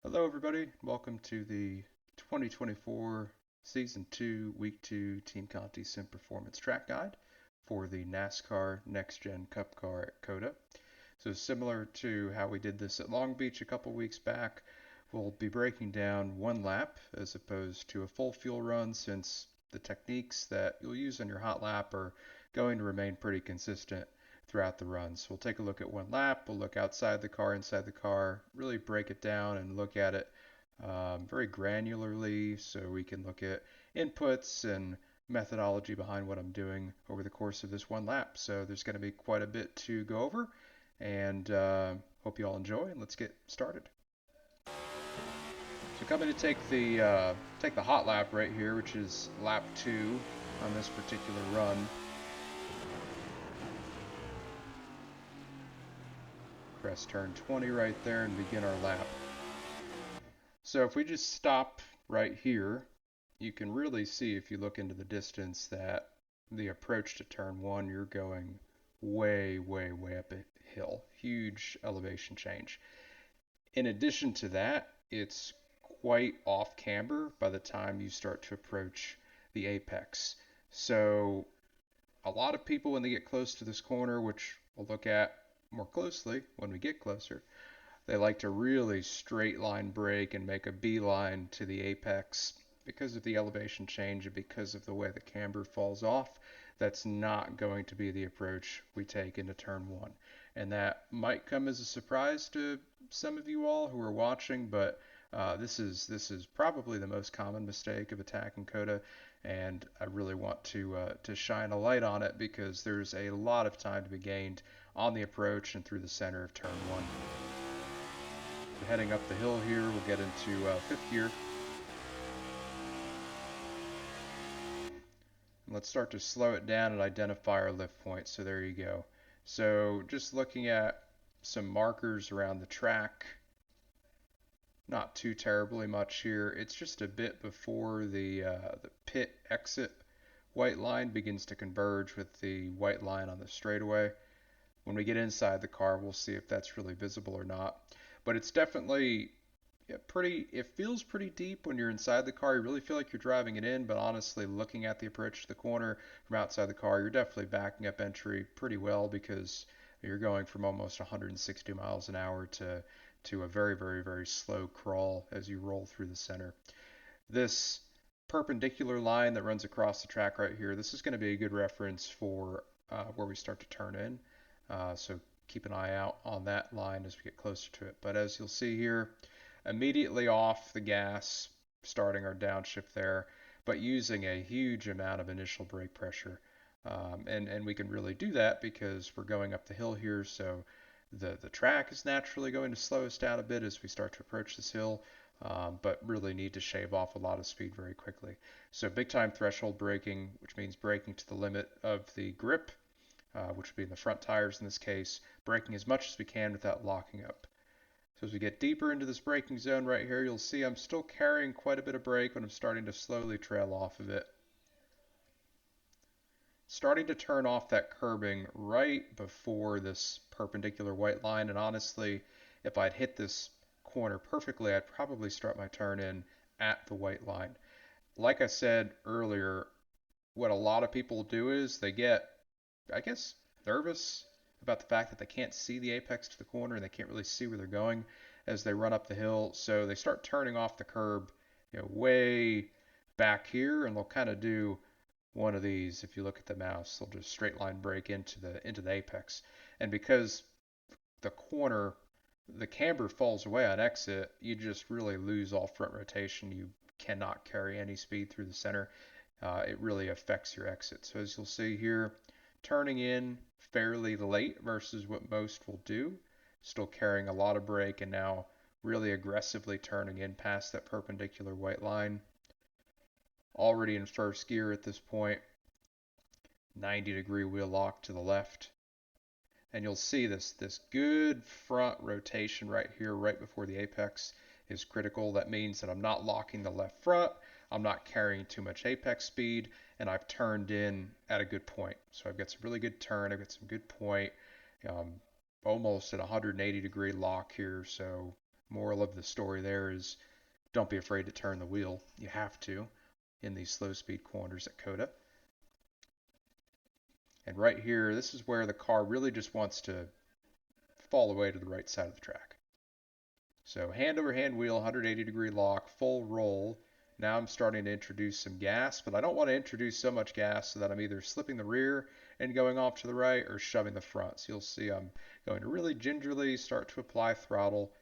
Hello, everybody. Welcome to the 2024 Season 2, Week 2 Team Conti Sim Performance Track Guide for the NASCAR NextGen Cup Car at COTA. So, similar to how we did this at Long Beach a couple weeks back, we'll be breaking down one lap as opposed to a full fuel run since the techniques that you'll use on your hot lap are going to remain pretty consistent throughout the run. So we'll take a look at one lap, we'll look outside the car, inside the car, really break it down and look at it very granularly so we can look at inputs and methodology behind what I'm doing over the course of this one lap. So there's going to be quite a bit to go over, and hope you all enjoy, and let's get started. So coming to take the hot lap right here, which is lap 2 on this particular run. Press turn 20 right there and begin our lap. So if we just stop right here, you can really see if you look into the distance that the approach to turn 1, you're going way, way, way up a hill. Huge elevation change. In addition to that, it's quite off camber by the time you start to approach the apex. So a lot of people, when they get close to this corner, which we'll look at more closely when we get closer, they like to really straight line brake and make a beeline to the apex because of the elevation change and because of the way the camber falls off. That's not going to be the approach we take into turn 1. And that might come as a surprise to some of you all who are watching, but this is probably the most common mistake of attacking COTA, and I really want to shine a light on it because there's a lot of time to be gained on the approach and through the center of turn 1. We're heading up the hill here, we'll get into 5th gear. Let's start to slow it down and identify our lift point. So there you go. So just looking at some markers around the track, not too terribly much here. It's just a bit before the pit exit white line begins to converge with the white line on the straightaway. When we get inside the car, we'll see if that's really visible or not. But it's definitely it feels pretty deep when you're inside the car. You really feel like you're driving it in, but honestly, looking at the approach to the corner from outside the car, you're definitely backing up entry pretty well because you're going from almost 160 miles an hour to a very, very, very slow crawl as you roll through the center. This perpendicular line that runs across the track right here, this is going to be a good reference for where we start to turn in. So keep an eye out on that line as we get closer to it. But as you'll see here, immediately off the gas, starting our downshift there, but using a huge amount of initial brake pressure. And we can really do that because we're going up the hill here, so the track is naturally going to slow us down a bit as we start to approach this hill, but really need to shave off a lot of speed very quickly. So big time threshold braking, which means braking to the limit of the grip, which would be in the front tires in this case, braking as much as we can without locking up. So as we get deeper into this braking zone right here, you'll see I'm still carrying quite a bit of brake when I'm starting to slowly trail off of it. Starting to turn off that curbing right before this perpendicular white line, and honestly, if I'd hit this corner perfectly, I'd probably start my turn in at the white line. Like I said earlier, what a lot of people do is they get, I guess, nervous about the fact that they can't see the apex to the corner and they can't really see where they're going as they run up the hill. So they start turning off the curb, way back here, and they'll kind of do one of these. If you look at the mouse, they'll just straight line brake into the apex. And because the corner, the camber falls away on exit, you just really lose all front rotation. You cannot carry any speed through the center. It really affects your exit. So as you'll see here, turning in fairly late versus what most will do, still carrying a lot of brake, and now really aggressively turning in past that perpendicular white line. Already in first gear at this point, 90-degree wheel lock to the left. And you'll see this good front rotation right here, right before the apex is critical. That means that I'm not locking the left front, I'm not carrying too much apex speed, and I've turned in at a good point. So I've got some really good turn, I've got some good point, almost at 180-degree lock here, so Moral of the story there is don't be afraid to turn the wheel. You have to in these slow speed corners at COTA. And right here, this is where the car really just wants to fall away to the right side of the track. So hand over hand wheel, 180-degree lock, full roll. Now I'm starting to introduce some gas, but I don't want to introduce so much gas so that I'm either slipping the rear and going off to the right or shoving the front. So you'll see I'm going to really gingerly start to apply throttle.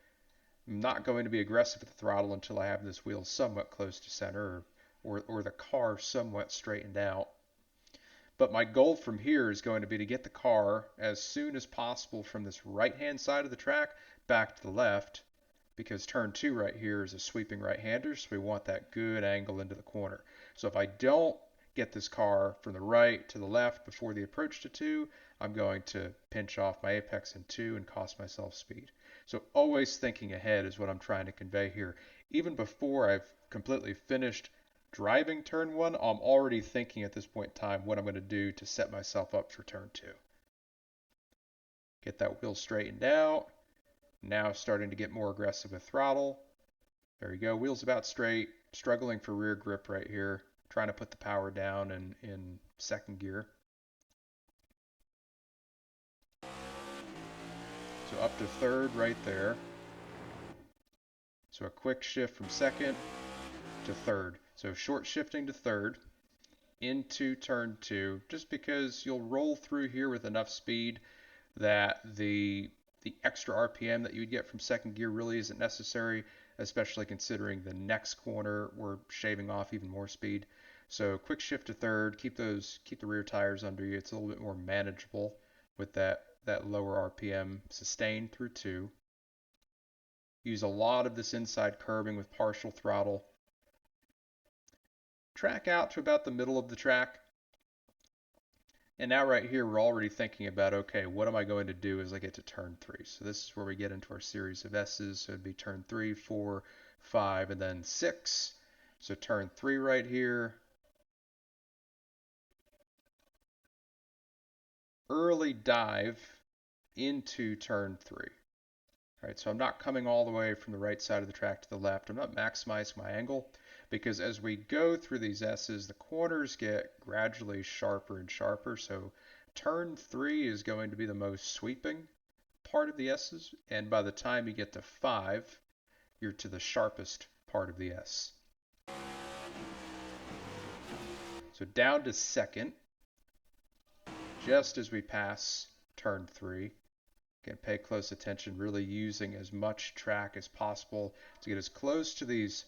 I'm not going to be aggressive with the throttle until I have this wheel somewhat close to center or the car somewhat straightened out. But my goal from here is going to be to get the car as soon as possible from this right-hand side of the track back to the left, because turn 2 right here is a sweeping right-hander, so we want that good angle into the corner. So if I don't get this car from the right to the left before the approach to 2, I'm going to pinch off my apex in 2 and cost myself speed. So always thinking ahead is what I'm trying to convey here. Even before I've completely finished driving turn 1, I'm already thinking at this point in time what I'm going to do to set myself up for turn 2. Get that wheel straightened out. Now starting to get more aggressive with throttle. There we go. Wheels about straight. Struggling for rear grip right here. Trying to put the power down in second gear. So up to third right there. So a quick shift from second to third. So short shifting to third into turn 2, just because you'll roll through here with enough speed that the extra RPM that you would get from second gear really isn't necessary, especially considering the next corner we're shaving off even more speed. So quick shift to third, keep the rear tires under you. It's a little bit more manageable with that lower RPM sustained through 2. Use a lot of this inside curbing with partial throttle. Track out to about the middle of the track. And now right here, we're already thinking about, okay, what am I going to do as I get to turn 3? So this is where we get into our series of S's. So it'd be turn 3, 4, 5, and then 6. So turn 3 right here. Early dive into turn 3. All right, so I'm not coming all the way from the right side of the track to the left. I'm not maximizing my angle, because as we go through these S's, the corners get gradually sharper and sharper. So turn 3 is going to be the most sweeping part of the S's, and by the time you get to 5, you're to the sharpest part of the S. So down to second, just as we pass turn 3. Again, pay close attention, really using as much track as possible to get as close to these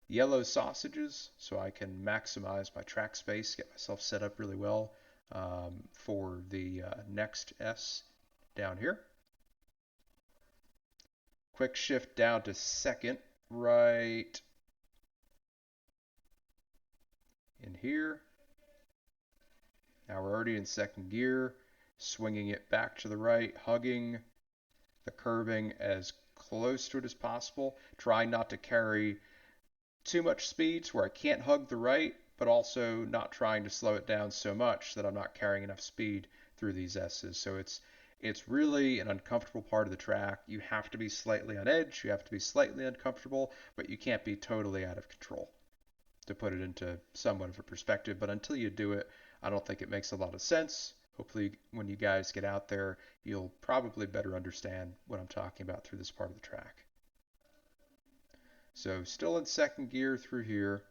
yellow sausages so I can maximize my track space, get myself set up really well for the next S down here. Quick shift down to second, right in here. Now we're already in second gear, swinging it back to the right, hugging the curbing as close to it as possible. Try not to carry too much speed to where I can't hug the right, but also not trying to slow it down so much that I'm not carrying enough speed through these S's. So it's really an uncomfortable part of the track. You have to be slightly on edge, you have to be slightly uncomfortable, but you can't be totally out of control, to put it into somewhat of a perspective. But until you do it, I don't think it makes a lot of sense. Hopefully when you guys get out there, you'll probably better understand what I'm talking about through this part of the track. So still in second gear through here,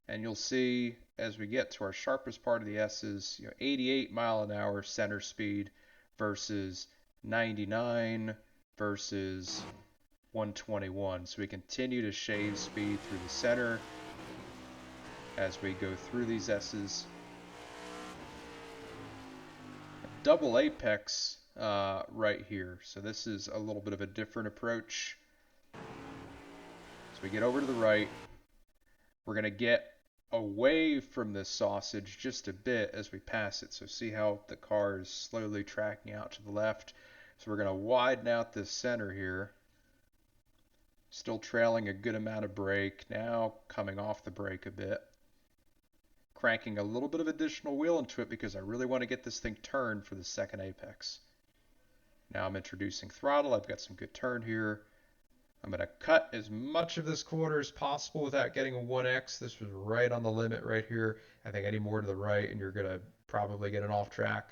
and you'll see as we get to our sharpest part of the S's, 88 mile an hour center speed versus 99 versus 121. So we continue to shave speed through the center as we go through these S's. Double apex right here. So this is a little bit of a different approach. So we get over to the right. We're going to get away from this sausage just a bit as we pass it. So see how the car is slowly tracking out to the left. So we're going to widen out this center here. Still trailing a good amount of brake. Now coming off the brake a bit. Cranking a little bit of additional wheel into it because I really want to get this thing turned for the second apex. Now I'm introducing throttle. I've got some good turn here. I'm going to cut as much of this corner as possible without getting a 1X. This was right on the limit right here. I think any more to the right and you're going to probably get an off track.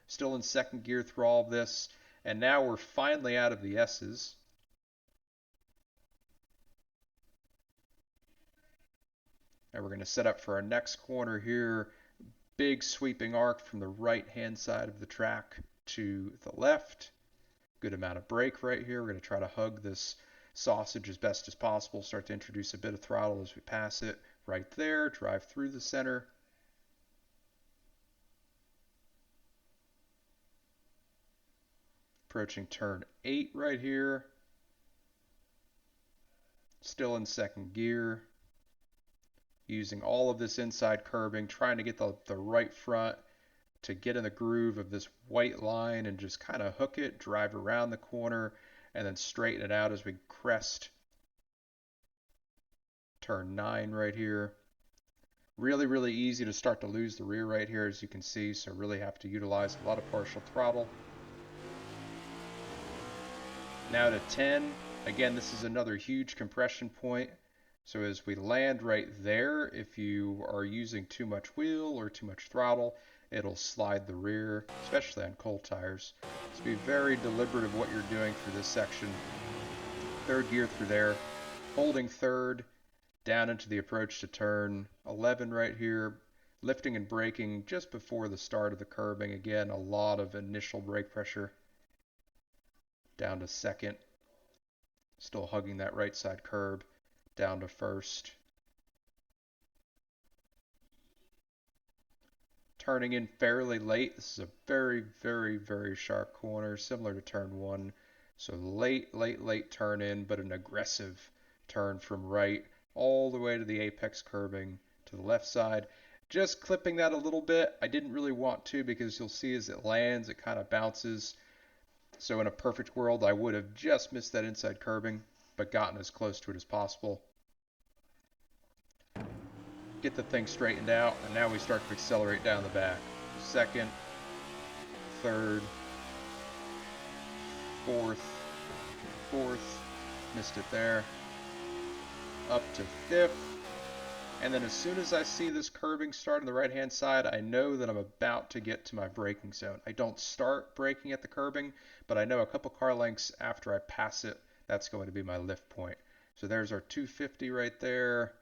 Still in second gear through all of this. And now we're finally out of the S's. And we're going to set up for our next corner here. Big sweeping arc from the right-hand side of the track to the left. Good amount of brake right here. We're going to try to hug this sausage as best as possible. Start to introduce a bit of throttle as we pass it right there. Drive through the center. Approaching turn 8 right here. Still in second gear. Using all of this inside curbing, trying to get the right front to get in the groove of this white line and just kind of hook it, drive around the corner, and then straighten it out as we crest turn 9 right here. Really, really easy to start to lose the rear right here, as you can see, so really have to utilize a lot of partial throttle. Now to 10. Again, this is another huge compression point. So as we land right there, if you are using too much wheel or too much throttle, it'll slide the rear, especially on cold tires. So be very deliberate of what you're doing for this section. Third gear through there, holding third, down into the approach to turn 11 right here, lifting and braking just before the start of the curbing. Again, a lot of initial brake pressure. Down to second, still hugging that right side curb, down to first. Turning in fairly late. This is a very, very, very sharp corner, similar to turn 1. So late turn in, but an aggressive turn from right all the way to the apex curbing to the left side. Just clipping that a little bit. I didn't really want to because you'll see as it lands, it kind of bounces. So in a perfect world, I would have just missed that inside curbing, but gotten as close to it as possible. Get the thing straightened out, and now we start to accelerate down the back. Second, third, fourth, missed it there, up to fifth, and then as soon as I see this curbing start on the right hand side, I know that I'm about to get to my braking zone. I don't start braking at the curbing, but I know a couple car lengths after I pass it, that's going to be my lift point. So there's our 250 right there.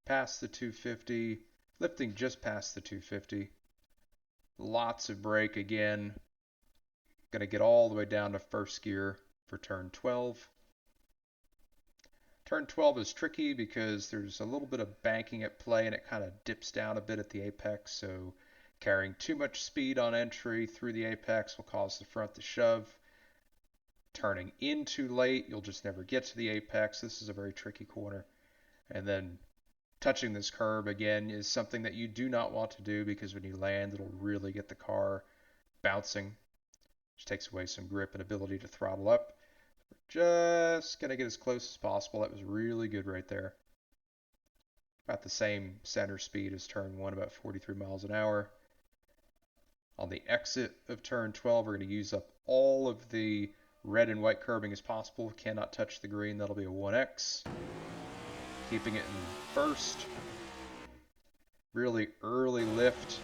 Past the 250, lifting just past the 250. Lots of brake again. Going to get all the way down to first gear for turn 12. Turn 12 is tricky because there's a little bit of banking at play and it kind of dips down a bit at the apex. So carrying too much speed on entry through the apex will cause the front to shove. Turning in too late, you'll just never get to the apex. This is a very tricky corner. And then touching this curb again is something that you do not want to do because when you land, it'll really get the car bouncing, which takes away some grip and ability to throttle up. We're just going to get as close as possible. That was really good right there. About the same center speed as turn 1, about 43 miles an hour. On the exit of turn 12, we're going to use up all of the red and white curbing as possible. Cannot touch the green. That'll be a 1X. Keeping it in first. Really early lift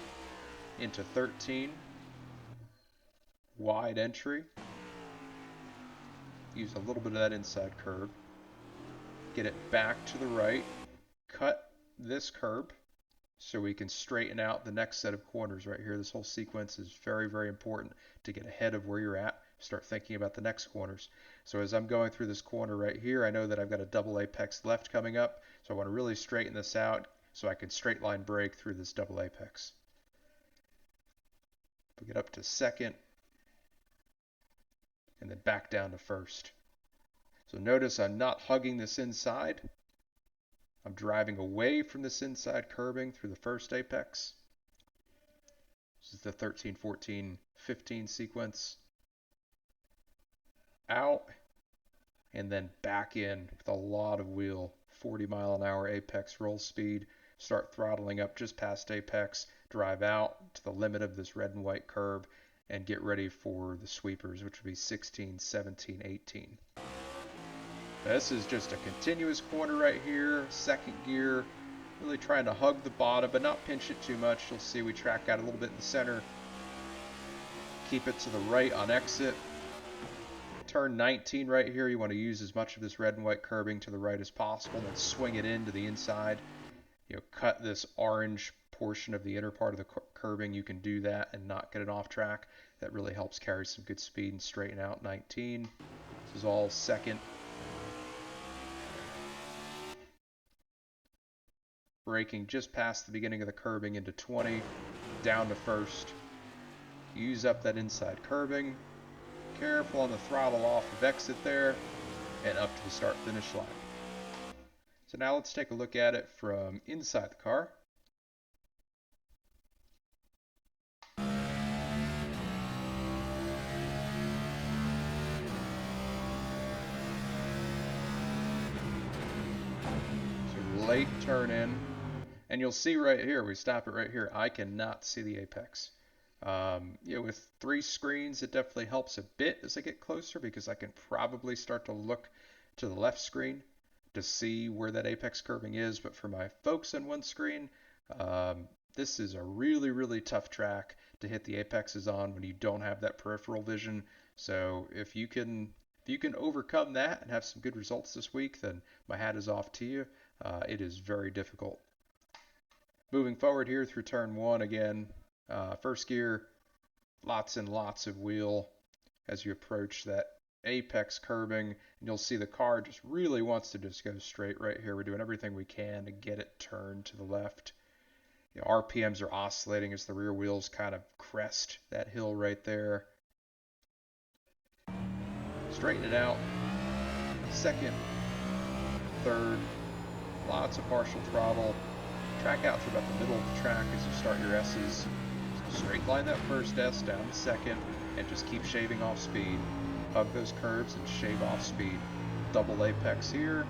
into 13. Wide entry. Use a little bit of that inside curb. Get it back to the right. Cut this curb so we can straighten out the next set of corners right here. This whole sequence is very, very important to get ahead of where you're at. Start thinking about the next corners. So as I'm going through this corner right here, I know that I've got a double apex left coming up. So I want to really straighten this out so I can straight line brake through this double apex. We get up to second and then back down to first. So notice I'm not hugging this inside. I'm driving away from this inside curbing through the first apex. This is the 13, 14, 15 sequence. Out and then back in with a lot of wheel. 40 mile an hour apex roll speed. Start throttling up just past apex. Drive out to the limit of this red and white curb and get ready for the sweepers, which would be 16, 17, 18. This is just a continuous corner right here, second gear, really trying to hug the bottom, but not pinch it too much. You'll see we track out a little bit in the center. Keep it to the right on exit. Turn 19 right here, you want to use as much of this red and white curbing to the right as possible, then swing it into the inside. Cut this orange portion of the inner part of the curbing. You can do that and not get it off track. That really helps carry some good speed and straighten out 19. This is all second. Braking just past the beginning of the curbing into 20, down to first. Use up that inside curbing. Careful on the throttle off of exit there, and up to the start-finish line. So now let's take a look at it from inside the car. So late turn in, and you'll see right here, we stop it right here, I cannot see the apex. With 3 screens, it definitely helps a bit as I get closer because I can probably start to look to the left screen to see where that apex curbing is. But for my folks on one screen, this is a really, really tough track to hit the apexes on when you don't have that peripheral vision. So if you can overcome that and have some good results this week, then my hat is off to you. It is very difficult. Moving forward here through turn 1 again. First gear, lots and lots of wheel as you approach that apex curbing, and you'll see the car just really wants to just go straight right here. We're doing everything we can to get it turned to the left. RPMs are oscillating as the rear wheels kind of crest that hill right there. Straighten it out. Second, third, lots of partial throttle. Track out to about the middle of the track as you start your S's. Straight line that first S down to second and just keep shaving off speed. Hug those curves and shave off speed. Double apex here.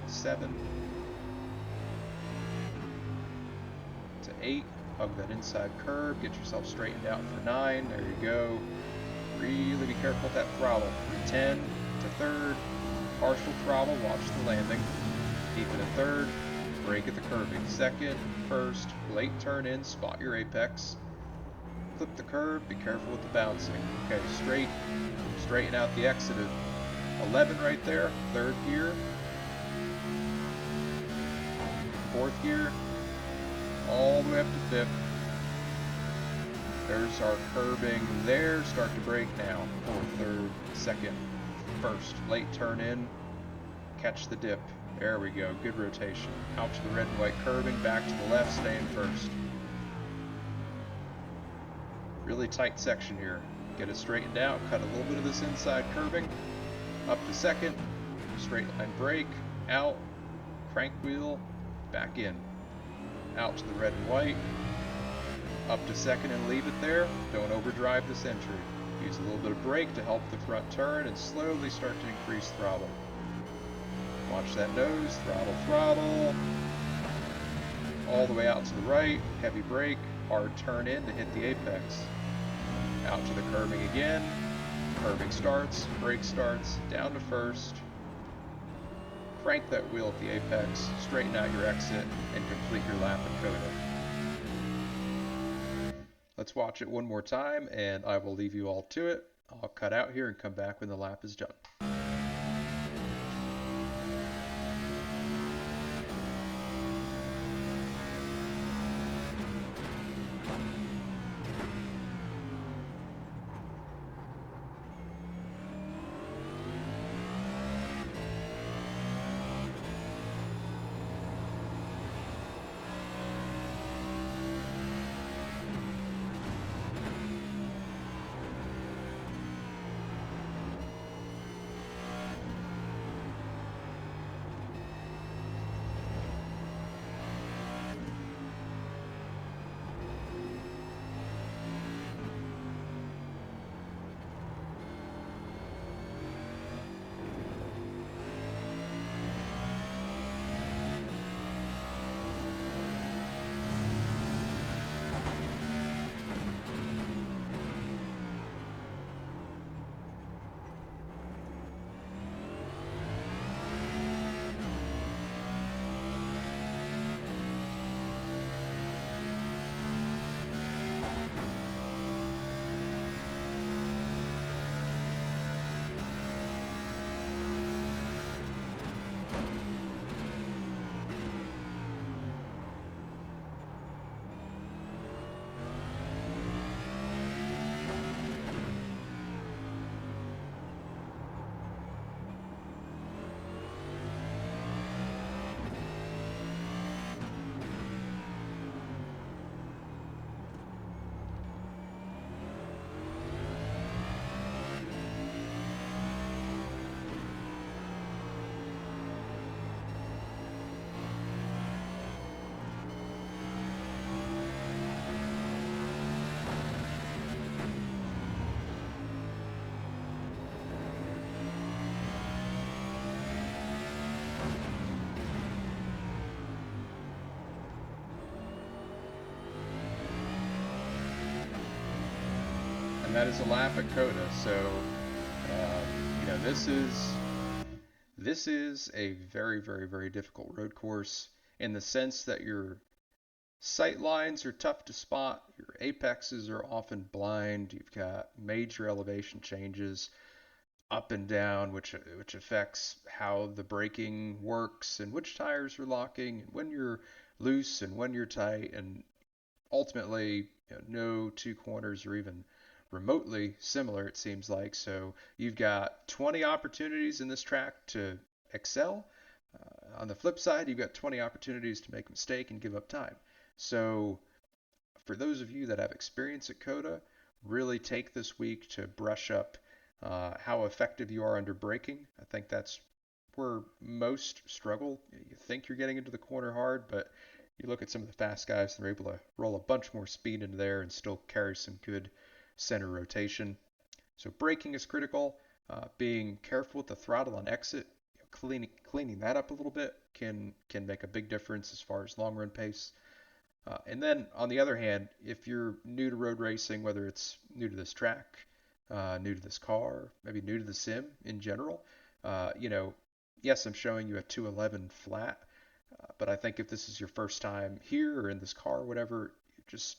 Seven to 8. Hug that inside curve. Get yourself straightened out for 9. There you go. Really be careful with that throttle. 10 to third. Partial throttle. Watch the landing. Keep it a third. Brake at the curbing. Second, first, late turn in, spot your apex. Clip the curve, be careful with the bouncing. Okay, straighten out the exit of 11 right there, third gear. Fourth gear, all the way up to fifth. There's our curbing there, start to brake now. Fourth, third, second, first, late turn in, catch the dip. There we go, good rotation. Out to the red and white curbing, back to the left, staying first. Really tight section here. Get it straightened out, cut a little bit of this inside curbing. Up to second, straight line brake, out, crank wheel, back in. Out to the red and white, up to second and leave it there. Don't overdrive this entry. Use a little bit of brake to help the front turn and slowly start to increase throttle. Watch that nose, throttle, throttle. All the way out to the right, heavy brake, hard turn in to hit the apex. Out to the curbing again. Curbing starts, brake starts, down to first. Crank that wheel at the apex, straighten out your exit, and complete your lap in COTA. Let's watch it one more time, and I will leave you all to it. I'll cut out here and come back when the lap is done. and that is a lap at COTA. So, this is a very, very, very difficult road course in the sense that your sight lines are tough to spot, your apexes are often blind, you've got major elevation changes up and down, which affects how the braking works and which tires are locking and when you're loose and when you're tight, and ultimately, no two corners are even remotely similar, it seems like. So you've got 20 opportunities in this track to excel. On the flip side, you've got 20 opportunities to make a mistake and give up time. So for those of you that have experience at COTA, really take this week to brush up how effective you are under braking. I think that's where most struggle. You think you're getting into the corner hard, but you look at some of the fast guys, they're able to roll a bunch more speed into there and still carry some good center rotation. So braking is critical. Being careful with the throttle on exit, cleaning that up a little bit can make a big difference as far as long run pace. And then on the other hand, if you're new to road racing, whether it's new to this track, new to this car, maybe new to the sim in general, yes, I'm showing you a 211 flat, but I think if this is your first time here or in this car or whatever, just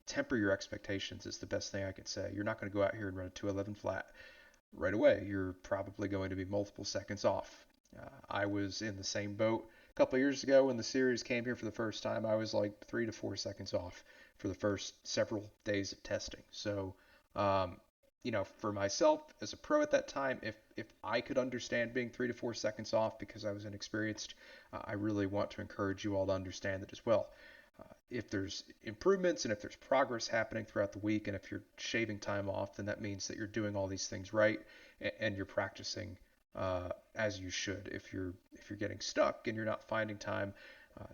temper your expectations is the best thing I can say. You're not going to go out here and run a 211 flat right away. You're probably going to be multiple seconds off. I was in the same boat a couple of years ago when the series came here for the first time. I was like 3 to 4 seconds off for the first several days of testing. So, for myself as a pro at that time, if I could understand being 3 to 4 seconds off because I was inexperienced, I really want to encourage you all to understand that as well. If there's improvements and if there's progress happening throughout the week, and if you're shaving time off, then that means that you're doing all these things right and you're practicing as you should. If you're getting stuck and you're not finding time,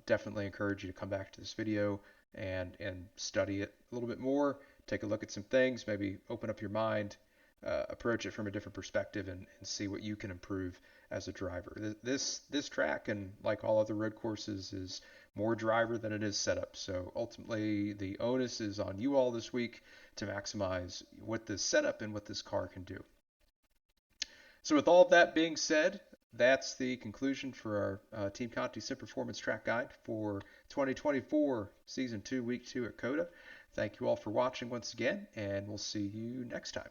definitely encourage you to come back to this video and study it a little bit more. Take a look at some things, maybe open up your mind, approach it from a different perspective, and see what you can improve as a driver. This track, and like all other road courses, is more driver than it is setup. So ultimately, the onus is on you all this week to maximize what this setup and what this car can do. So with all of that being said, that's the conclusion for our Team Conti Sim Performance Track Guide for 2024 Season 2, Week 2 at COTA. Thank you all for watching once again, and we'll see you next time.